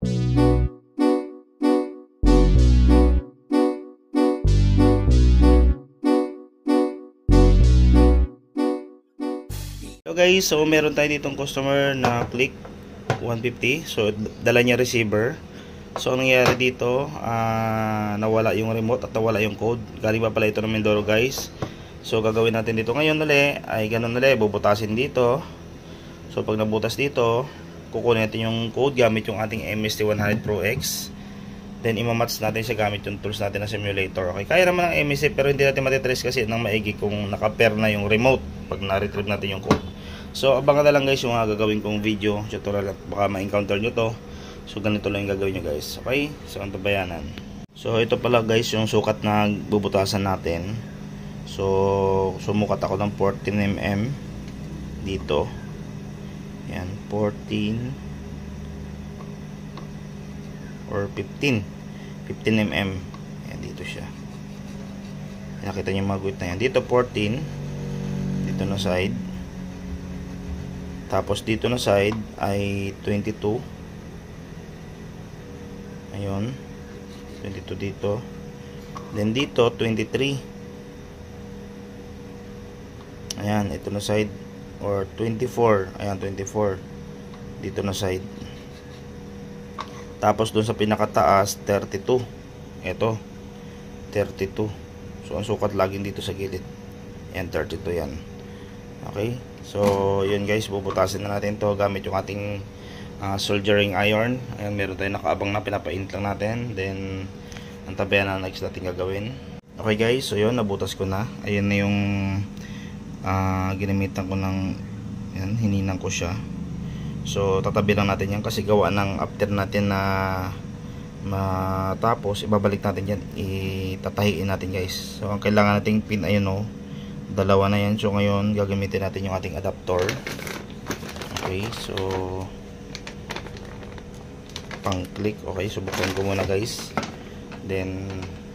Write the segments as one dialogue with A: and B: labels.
A: So guys, so meron tayo ditong customer na click 150. So dala niya receiver. So ang nangyari dito, nawala yung remote at nawala yung code. Galing pa pala ito ng Mindoro guys. So gagawin natin dito ngayon ulit ay ganun ulit, bubutasin dito. So pag nabutas dito, kukunin natin yung code gamit yung ating MST100 Pro X. Then imamatch natin siya gamit yung tools natin na simulator. Okay, kaya naman ang MST pero hindi natin matitrace kasi nang maigi kung naka-pair na yung remote pag na-retrieve natin yung code. So abangan na lang guys yung gagawin kong video tutorial at baka ma-encounter nyo to. So ganito lang yung gagawin nyo guys. Okay, so ang tabayanan. So ito pala guys yung sukat na bubutasan natin. So sumukat ako ng 14mm dito. Yan, 14 or 15 mm. Yan, dito siya. Nakita niyo yung mga guhit na yan. Dito 14, dito na side. Tapos dito na side ay 22. Ayun, 22 dito. Then dito 23. Ayan, ito na side. Or 24. Ayan, 24 dito na side. Tapos dun sa pinakataas 32. Ito 32. So ang sukat laging dito sa gilid. Ayan, 32 yan. Okay, so yun guys, bubutasin na natin to gamit yung ating soldering iron. Ayan, meron tayong nakaabang na, pinapaint lang natin. Then ang tabayan na next natin gagawin. Okay guys, so yun, nabutas ko na. Ayan na yung ginamitan ko ng yan, hininang ko siya. So tatabi lang natin yan kasi gawa ng after natin na matapos, ibabalik natin yan, itatahiin natin guys. So ang kailangan nating pin, ayun o, dalawa na yan. So ngayon gagamitin natin yung ating adapter. Okay, so pang click. Okay, subukan ko muna guys, then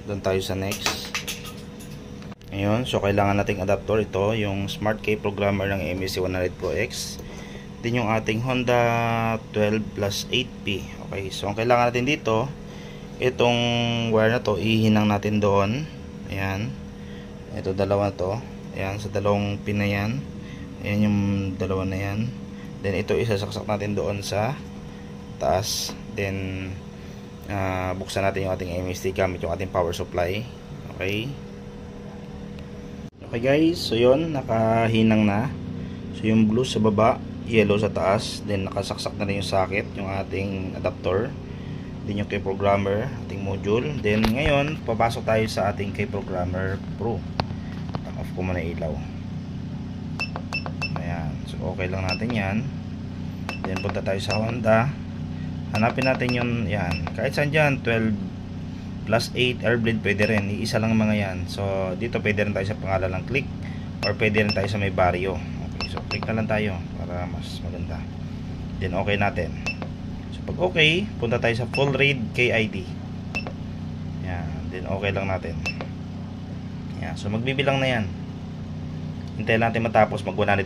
A: doon tayo sa next. Ayun, so kailangan nating adapter. Ito yung Smart Key Programmer ng MST100 Pro X, din yung ating Honda 12 plus 8P. Okay, so ang kailangan natin dito, itong wire na to ihinang natin doon. Ayan, ito dalawa na to. Ayan, sa dalawang pin na yan. Ayan yung dalawa na yan. Then ito isasaksak natin doon sa taas. Then buksan natin yung ating MST gamit yung ating power supply. Okay. Okay guys, so yun, nakahinang na. So yung blue sa baba, yellow sa taas. Then nakasaksak na rin yung socket, yung ating adapter. Then yung Key-Programmer, ating module. Then ngayon, papasok tayo sa ating Key-Programmer Pro. Off ko muna ilaw. Ayan, so okay lang natin yan. Then punta tayo sa Honda. Hanapin natin yung, yan, kahit saan dyan, 12 plus 8 airblade pwede rin, iisa lang mga yan. So dito pwede rin tayo sa pangalan ng click, or pwede rin tayo sa may baryo. Okay, so click na lang tayo para mas maganda. Then okay natin. So pag okay, punta tayo sa full read KID. Yan, then okay lang natin. Yan, so magbibilang na yan. Hintayin natin matapos mag 100%.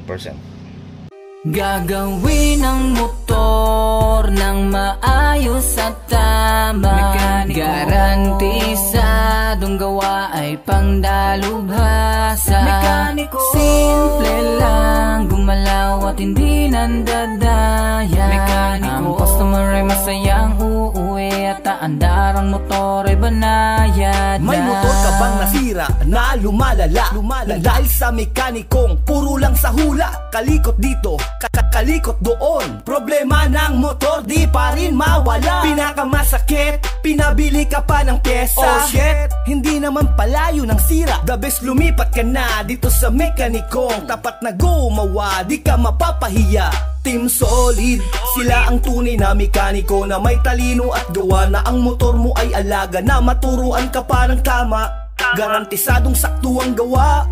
B: Gagawin ang motor ng maayos at tama. Garantisadong gawa ay pangdalubhasa. Mekaniko, simple lang gumalaw at hindi nandadaya. Mekaniko, ang customer ay masayang uuwi at aandar ang motor ay banayad.
C: May motor ka bang nasira na lumalala? Dahil sa mekanikong puro lang sa hula. Kalikot dito, kalikot doon. Problema ng motor di pa rin mawala. Pinakamasakit, pinabili ka pa ng pyesa. Oh shit, hindi naman palayo ng sira. The best lumipat ka na dito sa mekanikong tapat na gumawa, di ka mapapahiya. Team Solid, sila ang tunay na mekaniko na may talino at gawa na ang motor mo ay alaga na maturuan ka pa ng tama. Garantisadong sakto ang gawa.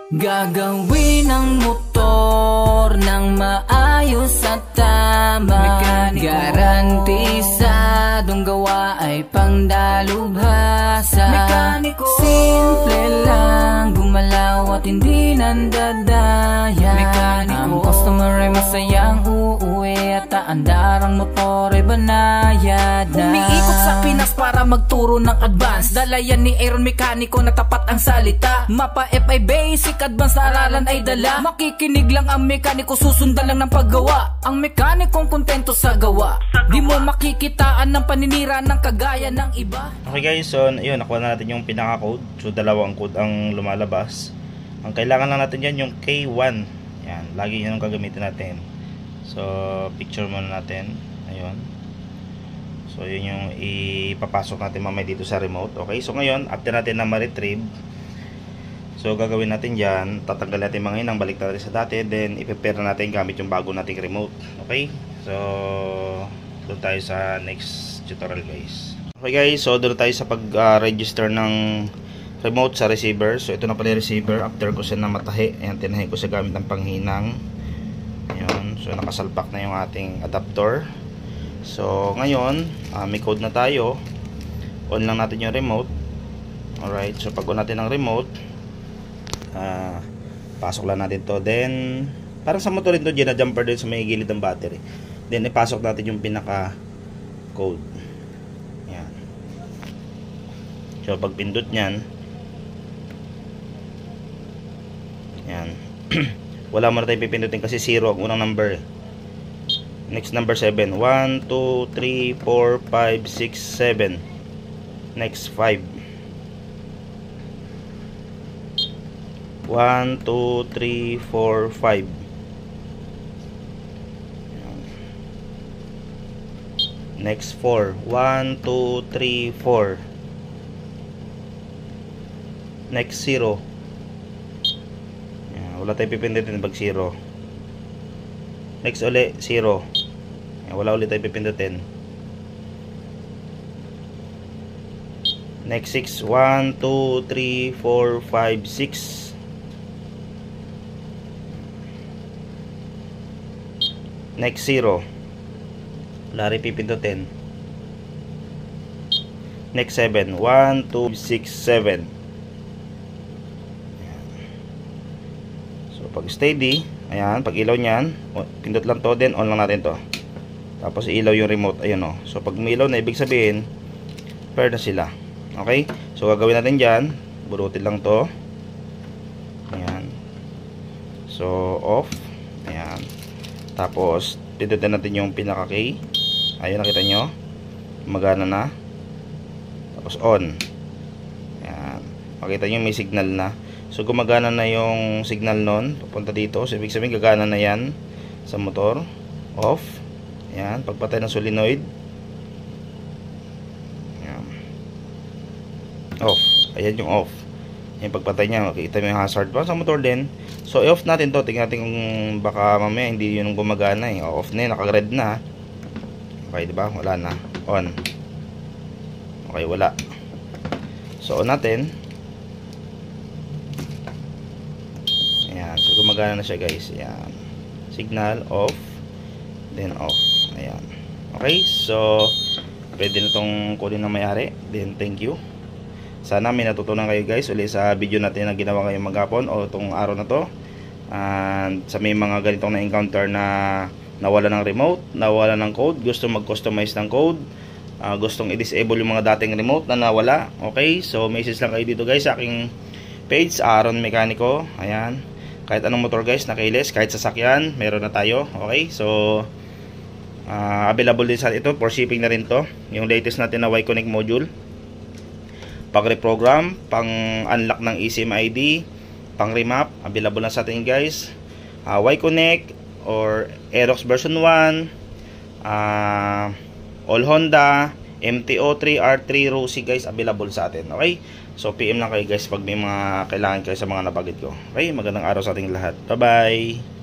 B: Gagawin ang motor ng maayos at tama. Garantisadong gawa ay pangdalubhasa. Mekaniko, simple lang gumalaw at hindi nandadaya. Mekaniko, ang customer ay masayang uuwi at aandar ang motor ay banayad. na. Umiikot sa Pinas para magturo ng advance. Dala yan ni Aaron Mekaniko na tapat ang salita. Mapa FI basic, advance na aralan ay dala. Makikinig lang ang mekaniko, susundan lang ng paggawa. Ang mekanikong kontento sa gawa. Di mo makikitaan ng paninira ng kagaya ng iba.
A: Okay guys, so yun, nakuha na natin yung pinaka-code. So dalawang code ang lumalabas. Ang kailangan lang natin yan yung K1. Yan, lagi yun ang gagamitin natin. So picture muna natin. Ayun. So yun yung ipapasok natin mamaya dito sa remote. Okay, so ngayon after natin na ma-retrieve, so gagawin natin dyan, tatanggal natin mga inang, balik natin sa dati, then i-prepare natin gamit yung bago nating remote. Okay, so doon tayo sa next tutorial guys. Okay guys, so doon tayo sa pag-register ng remote sa receiver. So ito na pala yung receiver after ko siya namatahi. Ayan, tinahi ko siya gamit ng panghinang. Ayun, so nakasalpak na yung ating adapter. So ngayon may code na tayo. On lang natin yung remote. Alright, so pag on natin ang remote, pasok lang natin to. Then parang sa motor ito, dyan na jumper din sa may gilid ng battery. Then ipasok natin yung pinaka code. Yan. So pag pindot nyan, yan. Wala mo na tayo pipindutin kasi 0 ang unang number. Next number 7. 1, 2, 3, 4, 5, 6, 7. Next 5. 1, 2, 3, 4, 5. Next 4. 1, 2, 3, 4. Next 0. Wala tayong pipindutin pag 0. Next uli 0. Wala ulit tayong pipindutin. Next 6. 1, 2, 3, 4, 5, 6. Next 0. Wala rin pipindutin. Next 7. 1, 2, 6, 7. So pag steady, ayan, pag ilaw nyan, pindot lang to, then on lang natin to. Tapos ilaw yung remote, ayun o. So pag may ilaw na, ibig sabihin pair na sila. Okay, so gagawin natin dyan, burutin lang to. Ayan. So off. Ayan. Tapos pindutin natin yung pinaka key. Ayun, nakita nyo, magana na. Tapos on. Ayan, makita nyo may signal na. So gumagana na yung signal nun papunta dito. So ibig sabihin gagana na yan sa motor. Off. Ayan, pagpatay ng solenoid. Ayan. Off. Ayan yung off. Yung pagpatay niya, makikita mo yung hazard pa sa motor din. So i-off natin to. Tingnan natin kung baka mamaya hindi yun gumagana eh. Off na yun, naka-red na. Okay, diba? Wala na. On. Okay, wala. So on natin. Ayan, so gumagana na siya guys. Ayan. Signal, off. Then off. Ayan. Okay, so pwede na itong kunin na may-ari. Then thank you. Sana may natutunan kayo guys ulit sa video natin na ginawa ngayong maghapon o itong araw na to. And sa may mga ganitong na-encounter na nawala ng remote, nawala ng code, gusto mag-customize ng code, gustong i-disable yung mga dating remote na nawala. Okay, so message lang kayo dito guys sa aking page, Aaron Mekaniko. Ayan, kahit anong motor guys na keyless, kahit sasakyan, meron na tayo. Okay, so available din sa ito for shipping na rin to. Yung latest natin na Y-Connect module, pang reprogram, pang unlock ng eSIM ID, pang remap, available na sa atin guys. Y-Connect or Aerox version 1, All Honda, MT-03, R3, Rossi guys, available sa atin. Okay, so PM lang kayo guys pag may mga kailangan kayo sa mga nabagit ko. Okay, magandang araw sa ating lahat. Bye bye.